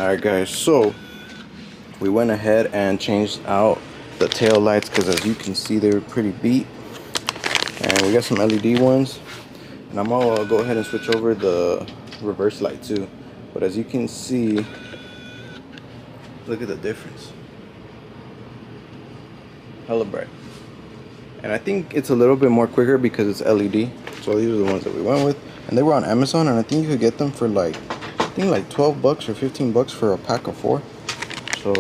Alright guys, so we went ahead and changed out the tail lights because as you can see they were pretty beat, and we got some LED ones, and I'm gonna go ahead and switch over the reverse light too. But as you can see, look at the difference, hella bright. And I think it's a little bit more quicker because it's LED. So these are the ones that we went with, and they were on Amazon, and I think you could get them for like, I think like 12 bucks or 15 bucks for a pack of 4. So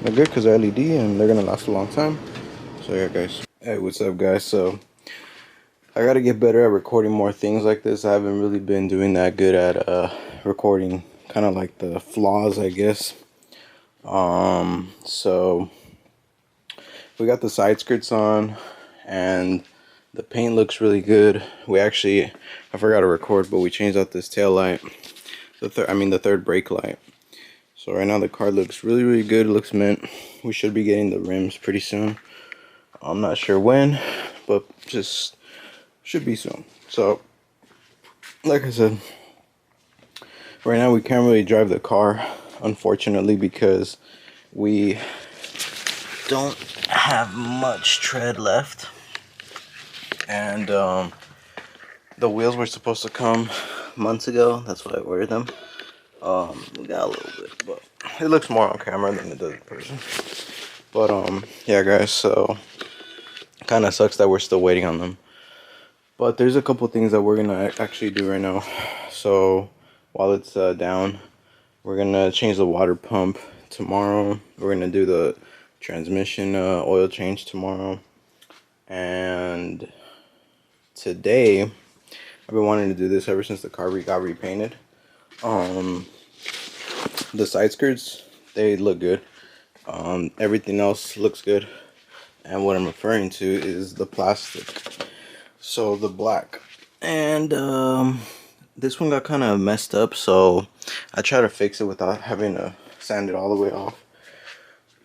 they're good because they're LED and they're gonna last a long time. So yeah guys, hey, what's up guys? So I gotta get better at recording more things like this. I haven't really been doing that good at recording kind of like the flaws, I guess. So we got the side skirts on and the paint looks really good. We actually, I forgot to record, but we changed out this tail light, the third brake light. So right now the car looks really good. It looks mint. We should be getting the rims pretty soon. I'm not sure when, but just should be soon. So like I said, right now we can't really drive the car, unfortunately, because we don't have much tread left. And the wheels were supposed to come months ago. That's why I ordered them. We got a little bit, but it looks more on camera than it does in person. But yeah guys, so kind of sucks that we're still waiting on them. But there's a couple things that we're gonna actually do right now. So while it's down, we're gonna change the water pump tomorrow. We're gonna do the transmission oil change tomorrow. And today, I've been wanting to do this ever since the car got repainted. The side skirts, they look good. Everything else looks good. And what I'm referring to is the plastic. So the black. And this one got kind of messed up, so I tried to fix it without having to sand it all the way off.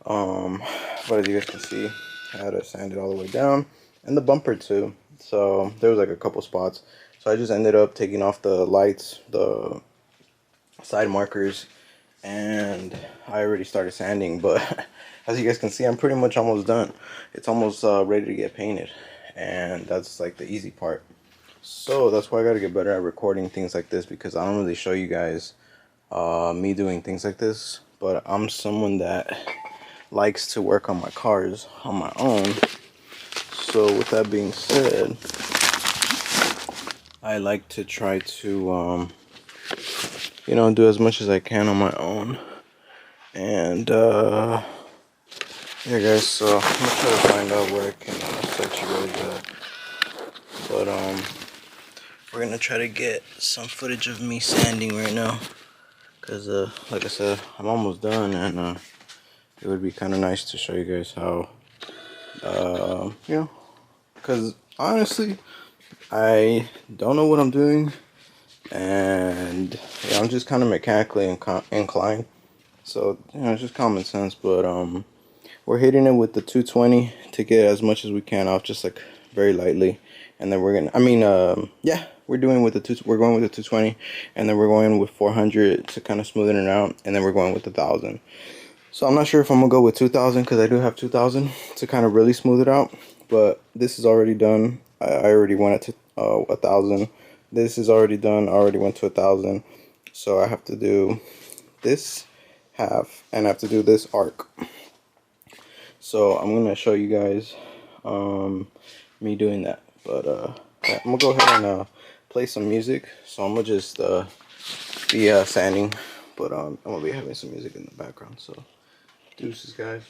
But as you guys can see, I had to sand it all the way down. And the bumper too. So there was like a couple spots. So I just ended up taking off the lights, the side markers, and I already started sanding. But as you guys can see, I'm pretty much almost done. It's almost ready to get painted, and that's like the easy part. So that's why I gotta get better at recording things like this, because I don't really show you guys me doing things like this. But I'm someone that likes to work on my cars on my own. So with that being said, I like to try to you know, do as much as I can on my own. And yeah guys, so I'm gonna try to find out where I can search you guys at. But we're gonna try to get some footage of me sanding right now, because like I said, I'm almost done, and it would be kind of nice to show you guys how you know, because honestly I don't know what I'm doing, and yeah, I'm just kind of mechanically inclined, so you know, it's just common sense. But we're hitting it with the 220 to get as much as we can off, just like very lightly. And then we're gonna, yeah, we're going with the 220, and then we're going with 400 to kind of smoothen it out, and then we're going with 1,000. So I'm not sure if I'm gonna go with 2,000, because I do have 2,000 to kind of really smooth it out. But this is already done. I already went to 1,000. This is already done. I already went to 1,000. So I have to do this half, and I have to do this arc. So I'm gonna show you guys me doing that. But yeah, I'm gonna go ahead and play some music. So I'm gonna just be sanding, but I'm gonna be having some music in the background. So deuces guys.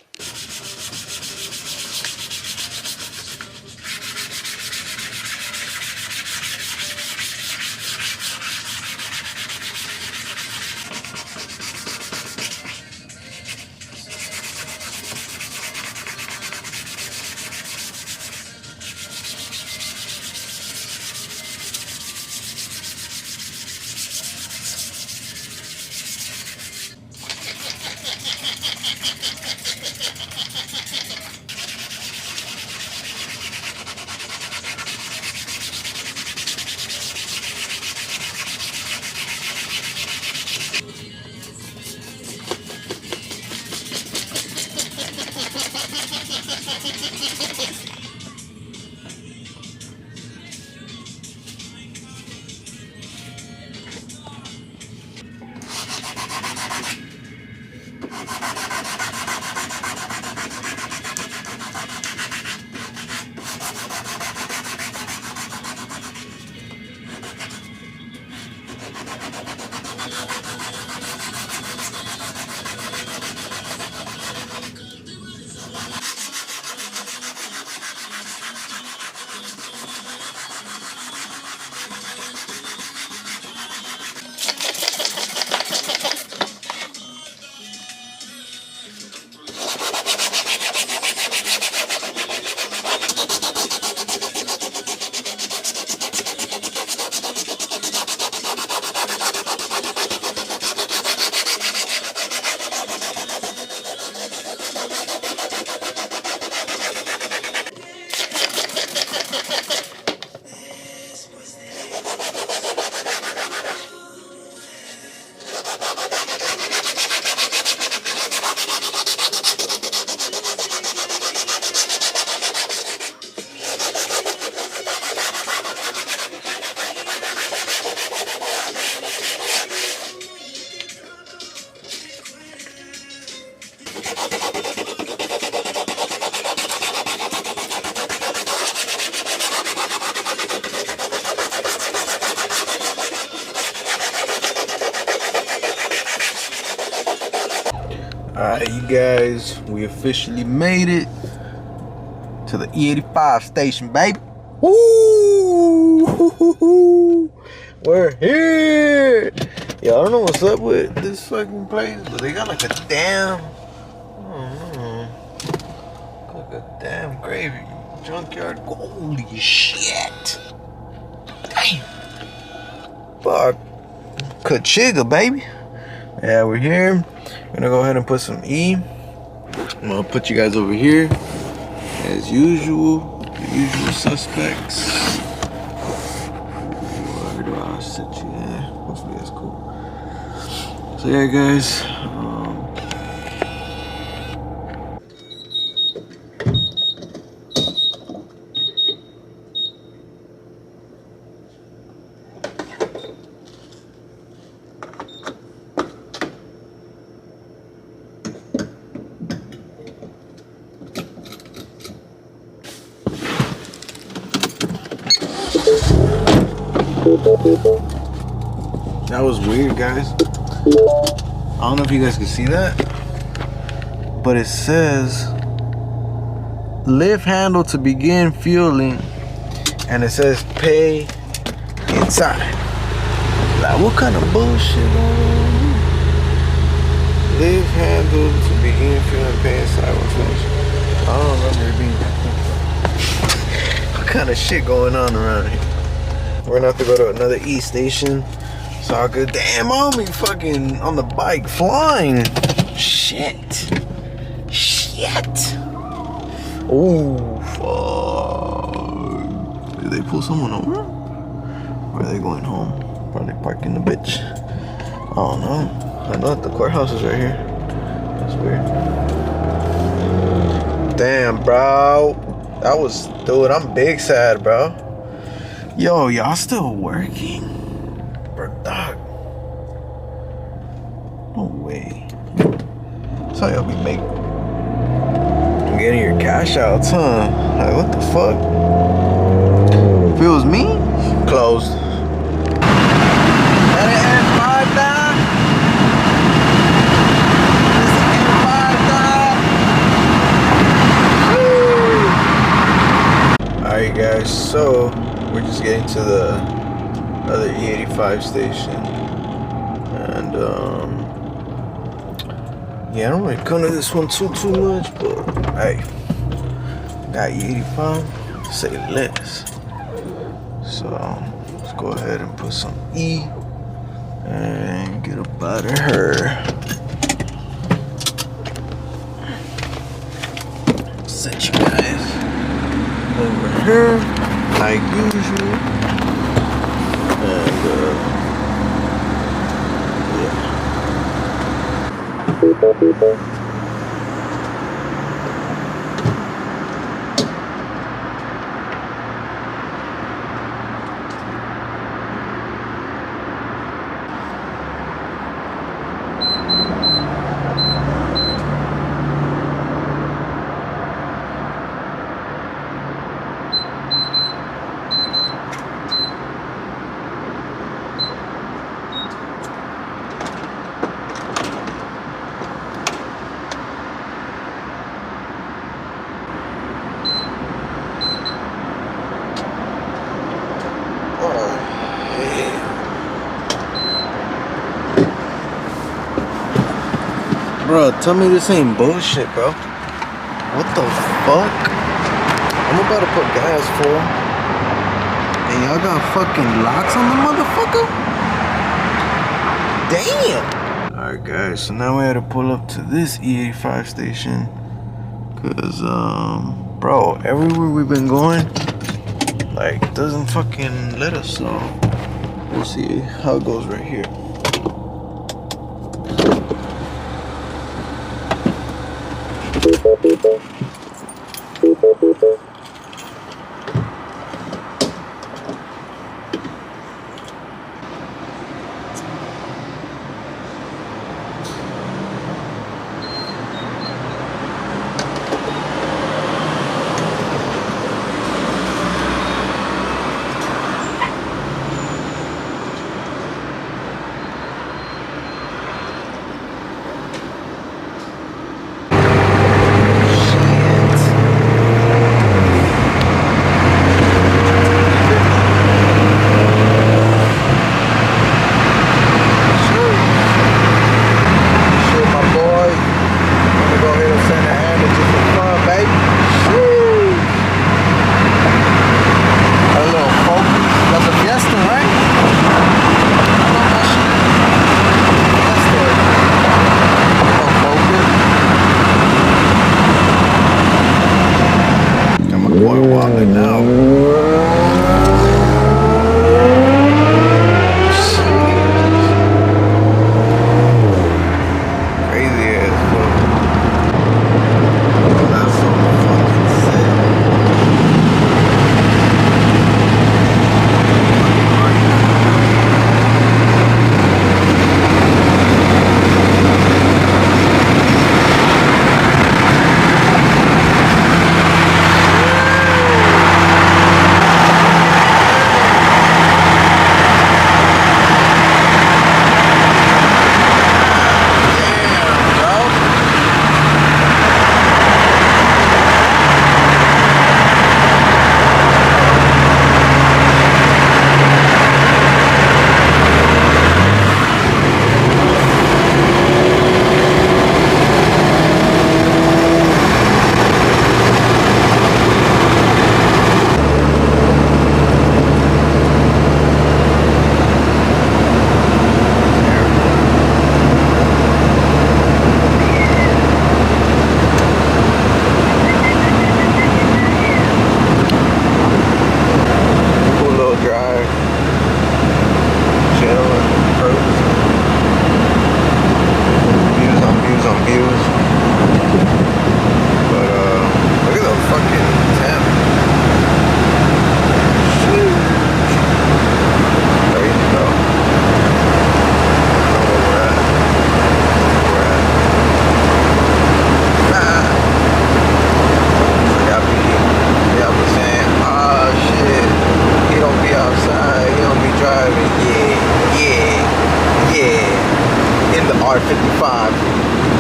Alright, you guys, we officially made it to the E85 station, baby. Woo! We're here. Yeah, I don't know what's up with this fucking place, but they got like a damn, like a damn gravy junkyard. Holy shit! Damn. Fuck. Kachiga, baby. Yeah, we're here. I'm gonna go ahead and put some E. I'm gonna put you guys over here as usual. The usual suspects. Where do I set you at? Hopefully that's cool. So yeah, guys. That was weird, guys. I don't know if you guys can see that, but it says lift handle to begin fueling, and it says pay inside. Like, what kind of bullshit? Lift handle to begin fueling, pay inside. What's finish? I don't remember it being what kind of shit going on around here. We're gonna have to go to another E station. It's all good. Damn, I'm fucking on the bike flying. Shit. Oh, fuck. Did they pull someone over? Or are they going home? Probably parking the bitch. I don't know. I know that the courthouse is right here. That's weird. Damn, bro. That was, dude, I'm big sad, bro. Yo, y'all still working? Bro, dog. No way. That's how y'all be making. Getting your cash outs, huh? Like, what the fuck? If it was me, closed. That E85 down? This E85 down? Alright, guys, so we're just getting to the other E85 station. And, yeah, I don't really come to this one too much, but hey, got E85, say less. So let's go ahead and put some E and get up out of her. Set you guys over here like usual, and yeah. Bro, tell me this ain't bullshit, bro. What the fuck? I'm about to put gas full. And y'all got fucking locks on the motherfucker? Damn! Alright guys, so now we had to pull up to this E85 station. Cause, bro, everywhere we've been going, like, doesn't fucking let us, so we'll see how it goes right here. E85.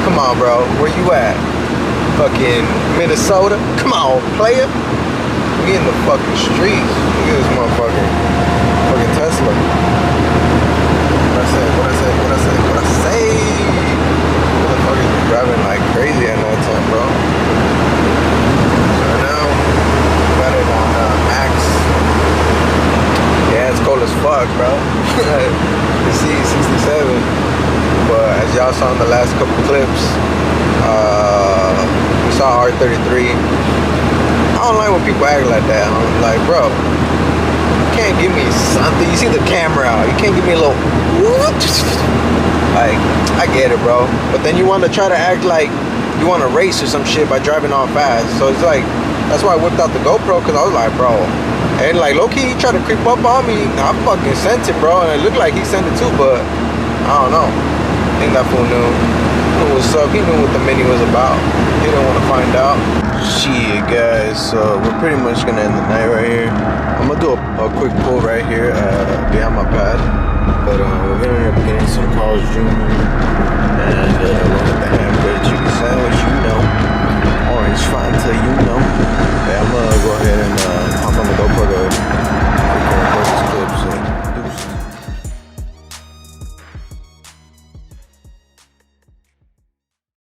Come on, bro. Where you at? Fucking Minnesota? Come on, player. We in the fucking streets. Look at this motherfucker. Fucking Tesla. What I say? Motherfuckers be driving like crazy at night time, bro. So now, got it on max. Yeah, it's cold as fuck, bro. The C67. But as y'all saw in the last couple clips, we saw R33. I don't like when people act like that. I'm like, bro, you can't give me something. You see the camera out. You can't give me a little, like, I get it, bro. But then you want to try to act like you want to race or some shit by driving on fast. So it's like, that's why I whipped out the GoPro, because I was like, bro. And like, low-key, he tried to creep up on me. I fucking sent it, bro. And it looked like he sent it too, but I don't know. I think that fool knew what's up. He knew what the mini was about. He didn't want to find out. Shit, guys. So we're pretty much gonna end the night right here. I'm gonna do a quick pull right here behind my pad. But we're gonna end up getting some Carl's Jr. and we're gonna have the hamburger chicken sandwich. You know, orange Fanta.